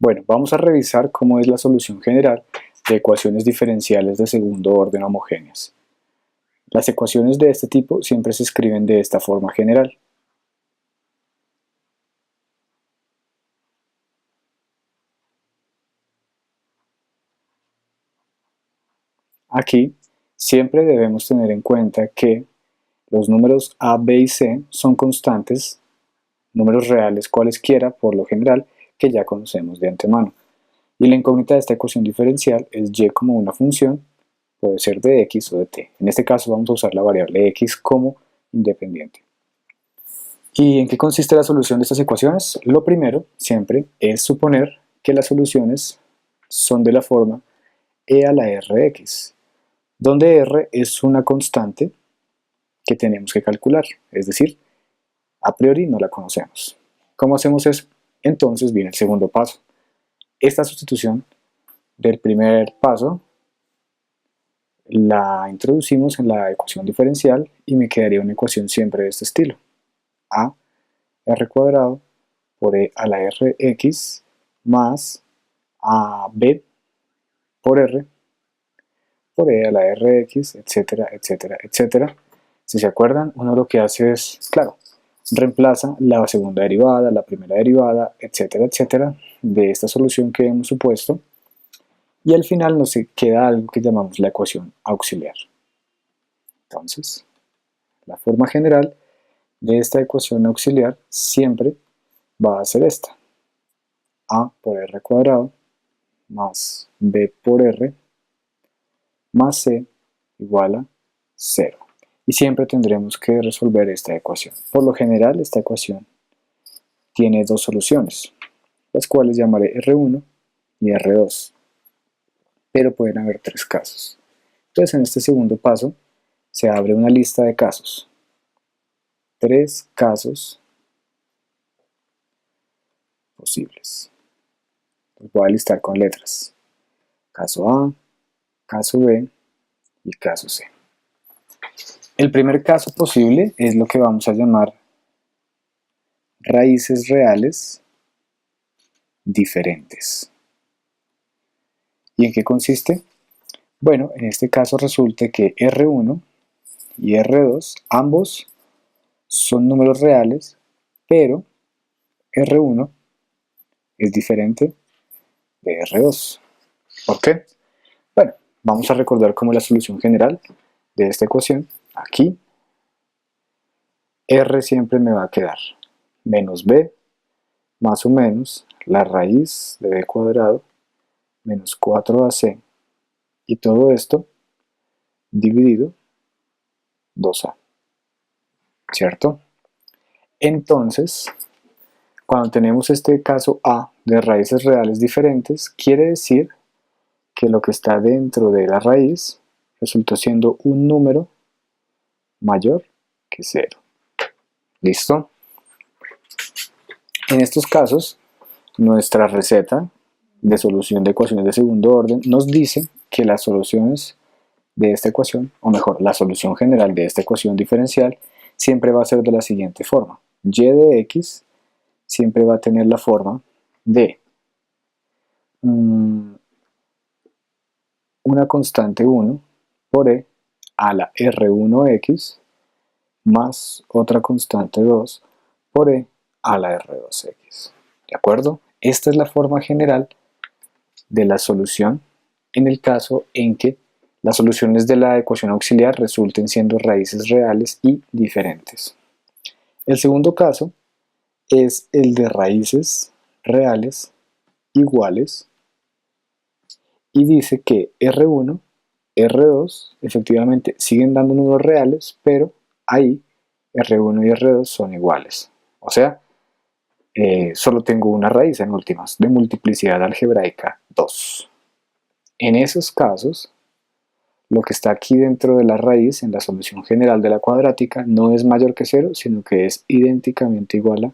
Bueno, vamos a revisar cómo es la solución general de ecuaciones diferenciales de segundo orden homogéneas. Las ecuaciones de este tipo siempre se escriben de esta forma general. Aquí siempre debemos tener en cuenta que los números a, b y c son constantes, números reales cualesquiera por lo general, que ya conocemos de antemano. Y la incógnita de esta ecuación diferencial es y como una función, puede ser de x o de t. En este caso vamos a usar la variable x como independiente. ¿Y en qué consiste la solución de estas ecuaciones? Lo primero, siempre, es suponer que las soluciones son de la forma e a la rx, donde r es una constante que tenemos que calcular, es decir, a priori no la conocemos. ¿Cómo hacemos eso? Entonces viene el segundo paso. Esta sustitución del primer paso la introducimos en la ecuación diferencial y me quedaría una ecuación siempre de este estilo. A r cuadrado por e a la rx más ab por r por e a la rx, etcétera, etcétera, etcétera. Si se acuerdan, uno lo que hace es, claro, reemplaza la segunda derivada, la primera derivada, etcétera, etcétera, de esta solución que hemos supuesto, y al final nos queda algo que llamamos la ecuación auxiliar. Entonces, la forma general de esta ecuación auxiliar siempre va a ser esta: a por r cuadrado más b por r más c igual a 0. Y siempre tendremos que resolver esta ecuación. Por lo general, esta ecuación tiene dos soluciones, las cuales llamaré R1 y R2. Pero pueden haber tres casos. Entonces, en este segundo paso, se abre una lista de casos. Tres casos posibles. Los voy a listar con letras. Caso A, caso B y caso C. El primer caso posible es lo que vamos a llamar raíces reales diferentes. ¿Y en qué consiste? Bueno, en este caso resulta que R1 y R2, ambos son números reales, pero R1 es diferente de R2. ¿Por qué? Bueno, vamos a recordar cómo es la solución general de esta ecuación. Aquí, R siempre me va a quedar menos B más o menos la raíz de B cuadrado menos 4AC, y todo esto dividido 2A, ¿cierto? Entonces, cuando tenemos este caso A de raíces reales diferentes, quiere decir que lo que está dentro de la raíz resultó siendo un número mayor que 0. ¿Listo? En estos casos, nuestra receta de solución de ecuaciones de segundo orden nos dice que las soluciones de esta ecuación, o mejor, la solución general de esta ecuación diferencial, siempre va a ser de la siguiente forma: y de x siempre va a tener la forma de una constante 1 por e a la r1x más otra constante 2 por e a la r2x. ¿De acuerdo? Esta es la forma general de la solución en el caso en que las soluciones de la ecuación auxiliar resulten siendo raíces reales y diferentes. El segundo caso es el de raíces reales iguales, y dice que R1, R2 efectivamente siguen dando números reales, pero ahí R1 y R2 son iguales. O sea, solo tengo una raíz en últimas, de multiplicidad algebraica 2. En esos casos, lo que está aquí dentro de la raíz, en la solución general de la cuadrática, no es mayor que 0, sino que es idénticamente igual a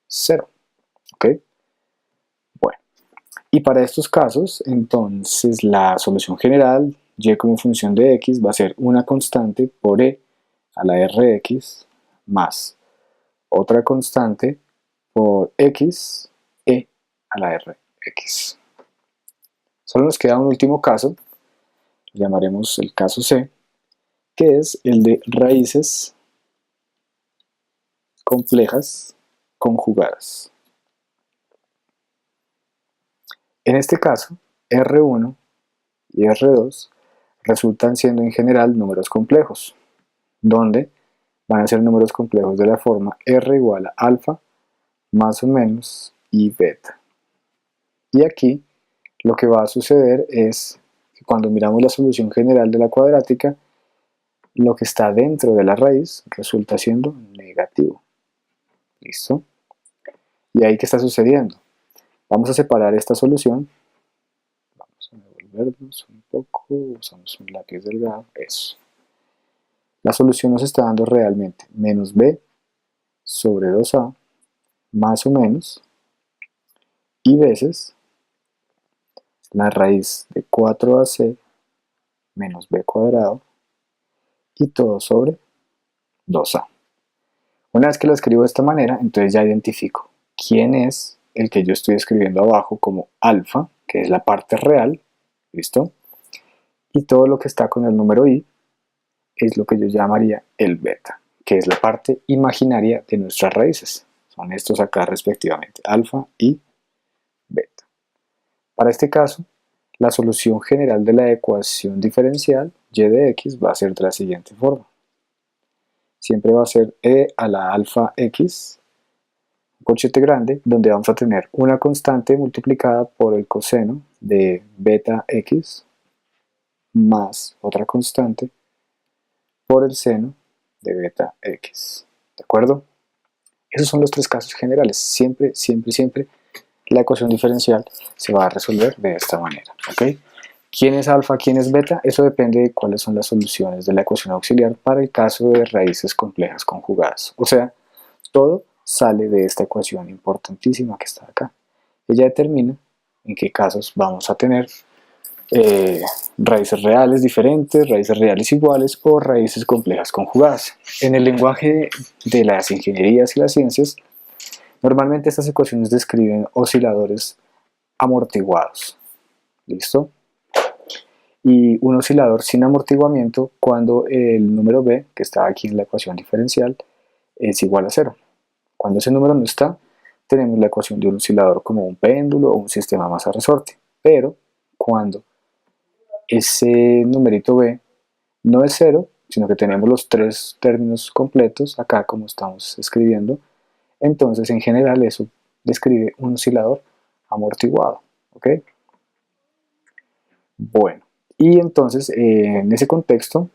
0. ¿Ok? Bueno, y para estos casos, entonces la solución general, y como función de x, va a ser una constante por e a la rx más otra constante por x e a la x. Solo nos queda un último caso, lo llamaremos el caso C, que es el de raíces complejas conjugadas. En este caso, R1 y R2 resultan siendo en general números complejos, donde van a ser números complejos de la forma R igual a alfa más o menos y beta. Y aquí lo que va a suceder es que cuando miramos la solución general de la cuadrática, lo que está dentro de la raíz resulta siendo negativo. ¿Listo? ¿Y ahí qué está sucediendo? Vamos a separar esta solución. Vamos a devolvernos un poco, usamos un lápiz delgado, eso. La solución nos está dando realmente menos b sobre 2a más o menos y veces la raíz de 4ac menos b cuadrado y todo sobre 2a. Una vez que lo escribo de esta manera, entonces ya identifico quién es el que yo estoy escribiendo abajo como alfa, que es la parte real, ¿listo? Y todo lo que está con el número i es lo que yo llamaría el beta, que es la parte imaginaria de nuestras raíces. Son estos acá respectivamente, alfa y beta. Para este caso, la solución general de la ecuación diferencial y de x va a ser de la siguiente forma. Siempre va a ser e a la alfa x, un corchete grande, donde vamos a tener una constante multiplicada por el coseno de beta x más otra constante por el seno de beta x. ¿De acuerdo? Esos son los tres casos generales. Siempre, siempre, siempre la ecuación diferencial se va a resolver de esta manera. ¿Ok? ¿Quién es alfa, quién es beta? Eso depende de cuáles son las soluciones de la ecuación auxiliar para el caso de raíces complejas conjugadas. O sea, todo sale de esta ecuación importantísima que está acá. Ella determina en qué casos vamos a tener raíces reales diferentes, raíces reales iguales o raíces complejas conjugadas. En el lenguaje de las ingenierías y las ciencias, normalmente estas ecuaciones describen osciladores amortiguados. ¿Listo? Y un oscilador sin amortiguamiento cuando el número b, que está aquí en la ecuación diferencial, es igual a 0. Cuando ese número no está, tenemos la ecuación de un oscilador como un péndulo o un sistema masa-resorte. Pero cuando ese numerito b no es 0, sino que tenemos los tres términos completos, acá como estamos escribiendo, entonces en general eso describe un oscilador amortiguado. ¿Ok? Bueno, y entonces en ese contexto,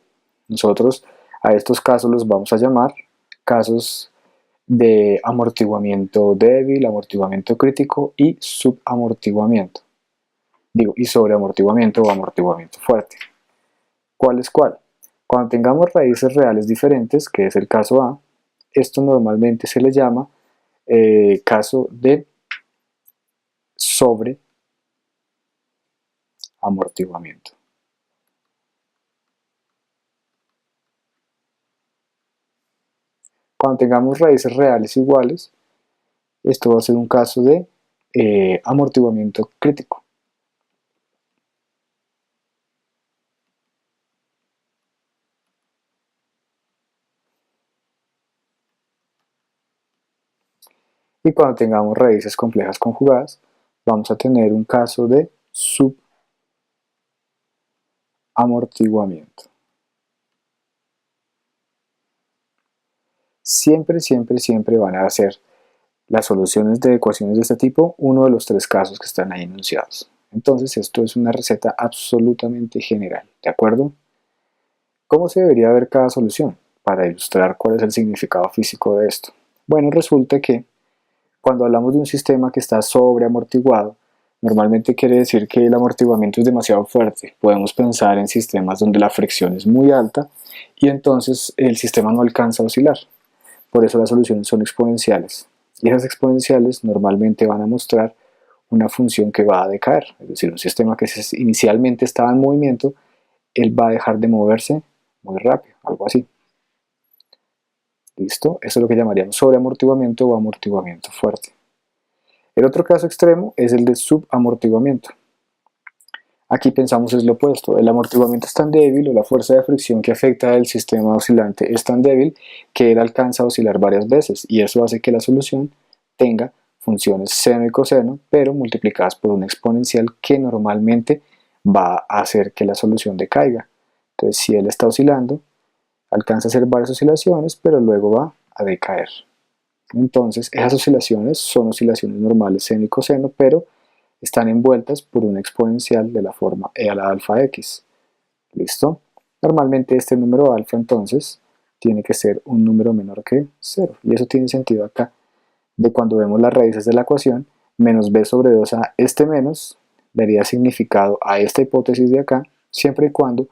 nosotros a estos casos los vamos a llamar casos de amortiguamiento débil, amortiguamiento crítico y subamortiguamiento. Digo, y sobreamortiguamiento o amortiguamiento fuerte. ¿Cuál es cuál? Cuando tengamos raíces reales diferentes, que es el caso A, esto normalmente se le llama caso de sobreamortiguamiento. Cuando tengamos raíces reales iguales, esto va a ser un caso de amortiguamiento crítico. Y cuando tengamos raíces complejas conjugadas, vamos a tener un caso de subamortiguamiento. Siempre, siempre, siempre van a ser las soluciones de ecuaciones de este tipo uno de los tres casos que están ahí enunciados. Entonces esto es una receta absolutamente general, ¿de acuerdo? ¿Cómo se debería ver cada solución? Para ilustrar cuál es el significado físico de esto. Bueno, resulta que cuando hablamos de un sistema que está sobreamortiguado, normalmente quiere decir que el amortiguamiento es demasiado fuerte. Podemos pensar en sistemas donde la fricción es muy alta y entonces el sistema no alcanza a oscilar. Por eso las soluciones son exponenciales. Y esas exponenciales normalmente van a mostrar una función que va a decaer. Es decir, un sistema que inicialmente estaba en movimiento, él va a dejar de moverse muy rápido, algo así. ¿Listo? Eso es lo que llamaríamos sobreamortiguamiento o amortiguamiento fuerte. El otro caso extremo es el de subamortiguamiento. Aquí pensamos es lo opuesto, el amortiguamiento es tan débil o la fuerza de fricción que afecta al sistema oscilante es tan débil que él alcanza a oscilar varias veces y eso hace que la solución tenga funciones seno y coseno, pero multiplicadas por un exponencial que normalmente va a hacer que la solución decaiga. Entonces, si él está oscilando, alcanza a hacer varias oscilaciones, pero luego va a decaer. Entonces, esas oscilaciones son oscilaciones normales seno y coseno, pero están envueltas por un exponencial de la forma e a la alfa x. ¿Listo? Normalmente este número alfa entonces tiene que ser un número menor que 0. Y eso tiene sentido acá. De cuando vemos las raíces de la ecuación, menos b sobre 2a, este menos daría significado a esta hipótesis de acá, siempre y cuando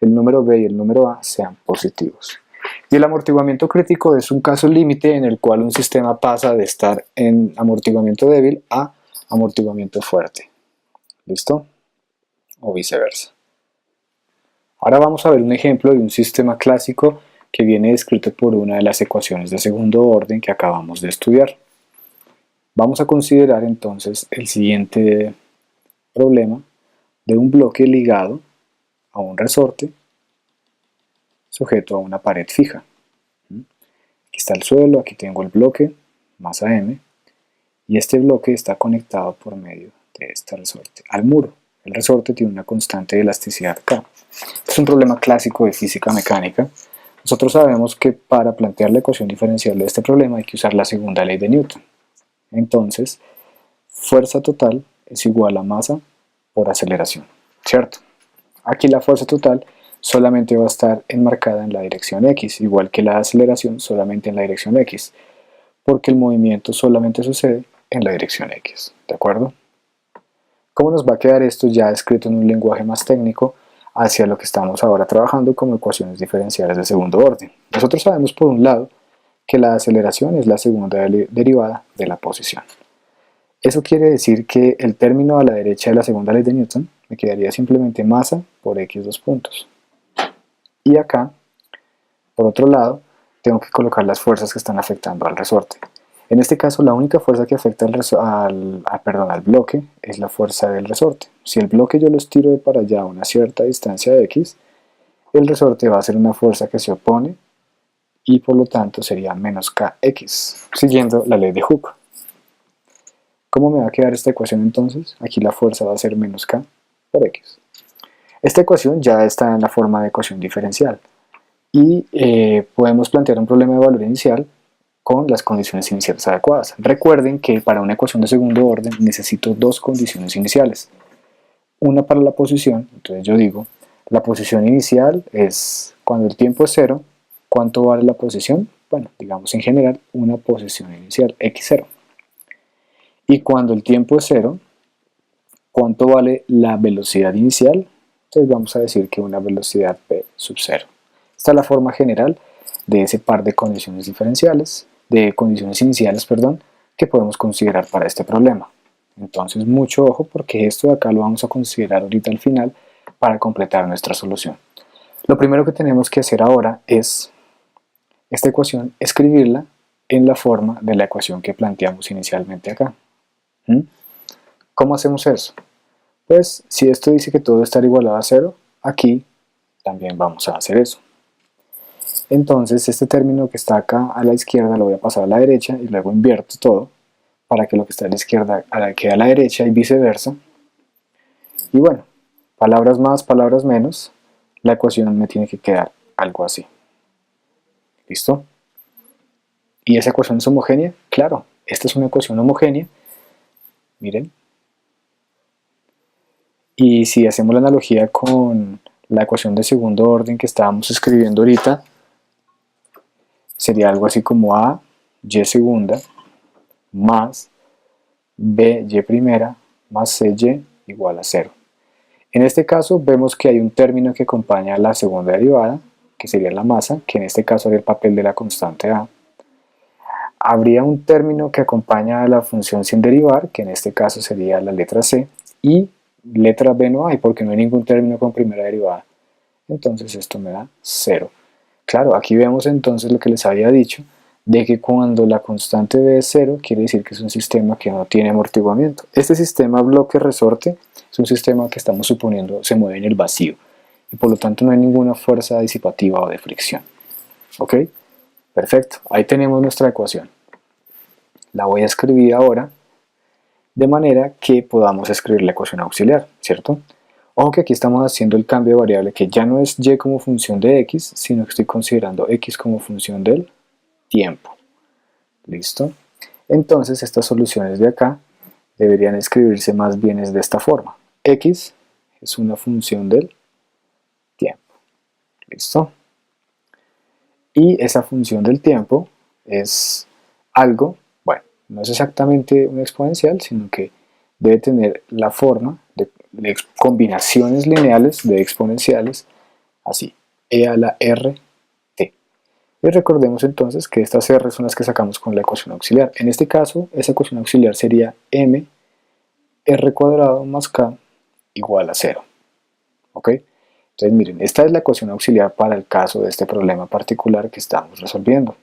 el número b y el número a sean positivos. Y el amortiguamiento crítico es un caso límite en el cual un sistema pasa de estar en amortiguamiento débil a amortiguamiento fuerte. ¿Listo? O viceversa. Ahora vamos a ver un ejemplo de un sistema clásico que viene descrito por una de las ecuaciones de segundo orden que acabamos de estudiar. Vamos a considerar entonces el siguiente problema de un bloque ligado a un resorte sujeto a una pared fija. Aquí está el suelo, aquí tengo el bloque, masa m, y este bloque está conectado por medio de este resorte al muro. El resorte tiene una constante de elasticidad K. Es un problema clásico de física mecánica. Nosotros sabemos que para plantear la ecuación diferencial de este problema hay que usar la segunda ley de Newton. Entonces, fuerza total es igual a masa por aceleración, ¿cierto? Aquí la fuerza total solamente va a estar enmarcada en la dirección X, igual que la aceleración solamente en la dirección X, porque el movimiento solamente sucede en la dirección X, ¿de acuerdo? ¿Cómo nos va a quedar esto ya escrito en un lenguaje más técnico hacia lo que estamos ahora trabajando como ecuaciones diferenciales de segundo orden? Nosotros sabemos por un lado que la aceleración es la segunda derivada de la posición. Eso quiere decir que el término a la derecha de la segunda ley de Newton me quedaría simplemente masa por x dos puntos. Y acá, por otro lado, tengo que colocar las fuerzas que están afectando al resorte. En este caso, la única fuerza que afecta al bloque es la fuerza del resorte. Si el bloque yo lo estiro de para allá a una cierta distancia de x, el resorte va a ser una fuerza que se opone y por lo tanto sería menos kx, siguiendo la ley de Hooke. ¿Cómo me va a quedar esta ecuación entonces? Aquí la fuerza va a ser menos k por x. Esta ecuación ya está en la forma de ecuación diferencial y podemos plantear un problema de valor inicial con las condiciones iniciales adecuadas. Recuerden que para una ecuación de segundo orden necesito dos condiciones iniciales. Una para la posición, entonces yo digo, la posición inicial es cuando el tiempo es 0, ¿cuánto vale la posición? Bueno, digamos en general una posición inicial, x0. Y cuando el tiempo es 0, ¿cuánto vale la velocidad inicial? Entonces vamos a decir que una velocidad p sub 0. Esta es la forma general de ese par de condiciones diferenciales, de condiciones iniciales, perdón, que podemos considerar para este problema. Entonces mucho ojo porque esto de acá lo vamos a considerar ahorita al final para completar nuestra solución. Lo primero que tenemos que hacer ahora es esta ecuación, escribirla en la forma de la ecuación que planteamos inicialmente acá. ¿Cómo hacemos eso? Pues si esto dice que todo debe estar igualado a 0, aquí también vamos a hacer eso. Entonces este término que está acá a la izquierda lo voy a pasar a la derecha y luego invierto todo para que lo que está a la izquierda quede a la derecha y viceversa. Y bueno, palabras más, palabras menos, la ecuación me tiene que quedar algo así. ¿Listo? ¿Y esa ecuación es homogénea? Claro, esta es una ecuación homogénea. Miren. Y si hacemos la analogía con la ecuación de segundo orden que estábamos escribiendo ahorita, sería algo así como a y segunda más b y primera más cy igual a 0. En este caso vemos que hay un término que acompaña a la segunda derivada, que sería la masa, que en este caso haría el papel de la constante a. Habría un término que acompaña a la función sin derivar, que en este caso sería la letra c, y letra b no hay porque no hay ningún término con primera derivada. Entonces esto me da 0. Claro, aquí vemos entonces lo que les había dicho, de que cuando la constante B es 0, quiere decir que es un sistema que no tiene amortiguamiento. Este sistema bloque-resorte es un sistema que estamos suponiendo se mueve en el vacío y por lo tanto no hay ninguna fuerza disipativa o de fricción. ¿Ok? Perfecto, ahí tenemos nuestra ecuación. La voy a escribir ahora de manera que podamos escribir la ecuación auxiliar, ¿cierto? Ojo que aquí estamos haciendo el cambio de variable que ya no es y como función de x, sino que estoy considerando x como función del tiempo. ¿Listo? Entonces estas soluciones de acá deberían escribirse más bien de esta forma. X es una función del tiempo. ¿Listo? Y esa función del tiempo es algo, bueno, no es exactamente una exponencial, sino que debe tener la forma de combinaciones lineales de exponenciales, así, e a la r t. Y recordemos entonces que estas r son las que sacamos con la ecuación auxiliar. En este caso, esa ecuación auxiliar sería m r cuadrado más k igual a 0. ¿Ok? Entonces miren, esta es la ecuación auxiliar para el caso de este problema particular que estamos resolviendo.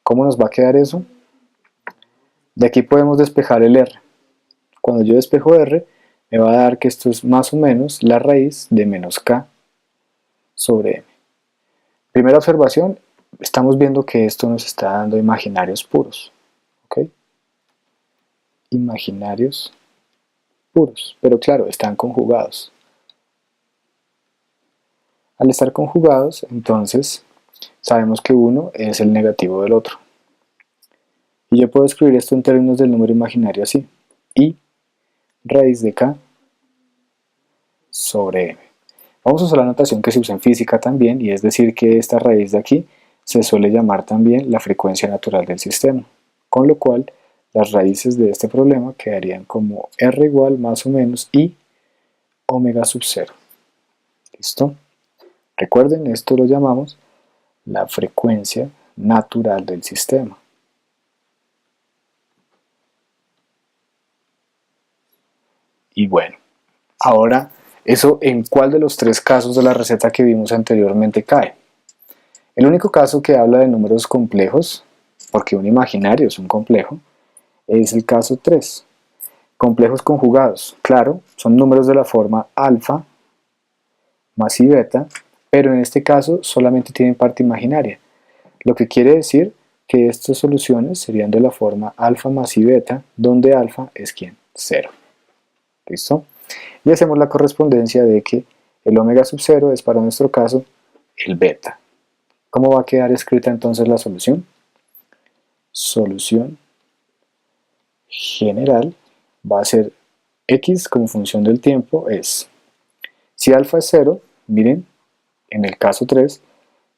¿Cómo nos va a quedar eso? De aquí podemos despejar el r. Cuando yo despejo r, me va a dar que esto es más o menos la raíz de menos k sobre m. Primera observación, estamos viendo que esto nos está dando imaginarios puros. ¿Ok? Imaginarios puros, pero claro, están conjugados. Al estar conjugados, entonces, sabemos que uno es el negativo del otro. Y yo puedo escribir esto en términos del número imaginario así. I raíz de k sobre m. Vamos a usar la notación que se usa en física también, y es decir que esta raíz de aquí se suele llamar también la frecuencia natural del sistema. Con lo cual, las raíces de este problema quedarían como r igual más o menos i omega sub 0. ¿Listo? Recuerden, esto lo llamamos la frecuencia natural del sistema. Y bueno, ahora, ¿eso en cuál de los tres casos de la receta que vimos anteriormente cae? El único caso que habla de números complejos, porque un imaginario es un complejo, es el caso 3. Complejos conjugados, claro, son números de la forma alfa más i beta, pero en este caso solamente tienen parte imaginaria, lo que quiere decir que estas soluciones serían de la forma alfa más i beta, donde alfa es ¿quién? 0. ¿Listo? Y hacemos la correspondencia de que el omega sub 0 es para nuestro caso el beta. ¿Cómo va a quedar escrita entonces la solución? Solución general va a ser x como función del tiempo es, si alfa es 0, miren, en el caso 3,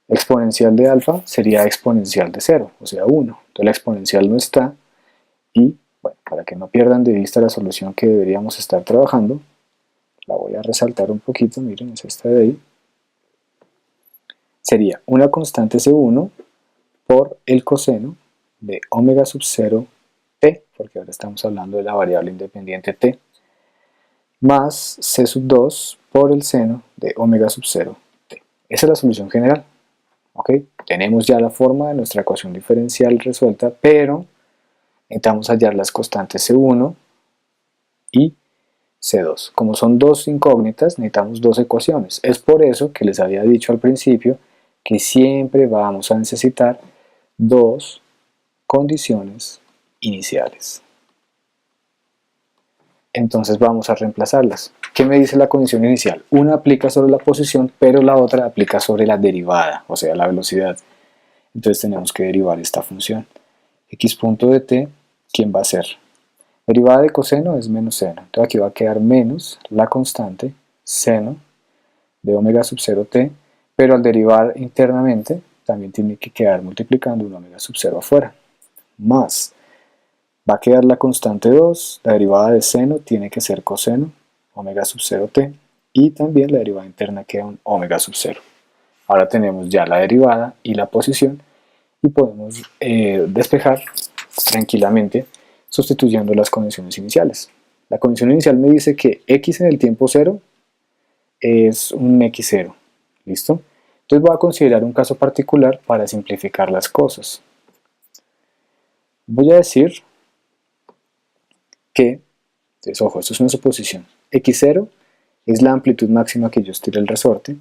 exponencial de alfa sería exponencial de 0, o sea 1. Entonces la exponencial no está y, bueno, para que no pierdan de vista la solución que deberíamos estar trabajando, la voy a resaltar un poquito, miren, es esta de ahí. Sería una constante C1 por el coseno de omega sub 0 t, porque ahora estamos hablando de la variable independiente t, más C sub 2 por el seno de omega sub 0 t. Esa es la solución general. ¿Ok? Tenemos ya la forma de nuestra ecuación diferencial resuelta, pero necesitamos hallar las constantes C1 y C2. Como son dos incógnitas, necesitamos dos ecuaciones. Es por eso que les había dicho al principio que siempre vamos a necesitar dos condiciones iniciales. Entonces vamos a reemplazarlas. ¿Qué me dice la condición inicial? Una aplica sobre la posición, pero la otra aplica sobre la derivada, o sea, la velocidad. Entonces tenemos que derivar esta función. X punto de t, ¿quién va a ser? Derivada de coseno es menos seno. Entonces aquí va a quedar menos la constante seno de omega sub 0 t, pero al derivar internamente también tiene que quedar multiplicando un omega sub 0 afuera. Más, va a quedar la constante 2, la derivada de seno tiene que ser coseno, omega sub 0 t, y también la derivada interna queda un omega sub 0. Ahora tenemos ya la derivada y la posición, y podemos despejar tranquilamente sustituyendo las condiciones iniciales. La condición inicial me dice que x en el tiempo 0 es un x0. ¿Listo? Entonces voy a considerar un caso particular para simplificar las cosas. Voy a decir que, entonces, ojo, esto es una suposición, x0 es la amplitud máxima que yo estiro el resorte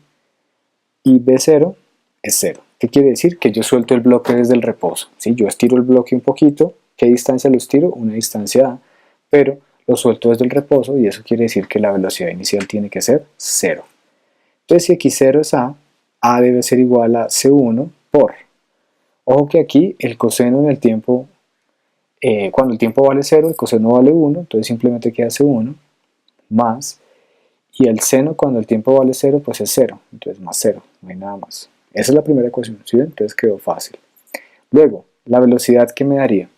y b0 es 0. ¿Qué quiere decir? Que yo suelto el bloque desde el reposo. ¿Sí? Yo estiro el bloque un poquito. ¿Qué distancia lo estiro? Una distancia a, pero lo suelto desde el reposo y eso quiere decir que la velocidad inicial tiene que ser 0. Entonces si x0 es a debe ser igual a c1 por, ojo que aquí el coseno en el tiempo, cuando el tiempo vale 0, el coseno vale 1, entonces simplemente queda c1 más, y el seno cuando el tiempo vale 0, pues es 0, entonces más 0, no hay nada más. Esa es la primera ecuación, ¿sí ven? Entonces quedó fácil. Luego, la velocidad que me daría.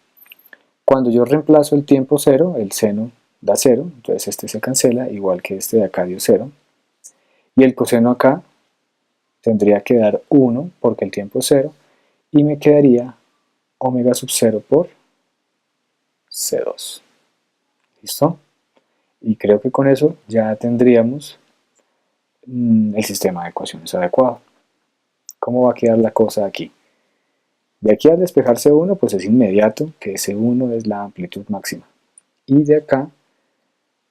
Cuando yo reemplazo el tiempo 0, el seno da 0, entonces este se cancela, igual que este de acá dio 0. Y el coseno acá tendría que dar 1 porque el tiempo es 0, y me quedaría omega sub 0 por C2. ¿Listo? Y creo que con eso ya tendríamos el sistema de ecuaciones adecuado. ¿Cómo va a quedar la cosa aquí? De aquí al despejar C1, pues es inmediato que C1 es la amplitud máxima. Y de acá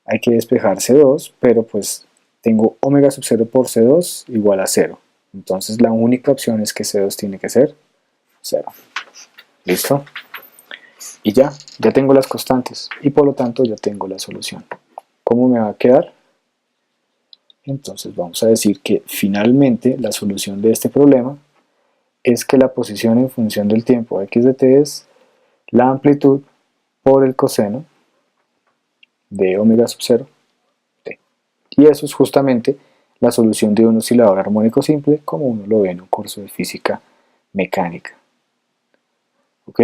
hay que despejar C2, pero pues tengo omega sub 0 por C2 igual a 0. Entonces la única opción es que C2 tiene que ser 0. ¿Listo? Y ya tengo las constantes y por lo tanto ya tengo la solución. ¿Cómo me va a quedar? Entonces vamos a decir que finalmente la solución de este problema es que la posición en función del tiempo x de t es la amplitud por el coseno de omega sub 0 t. Y eso es justamente la solución de un oscilador armónico simple como uno lo ve en un curso de física mecánica. ¿Ok?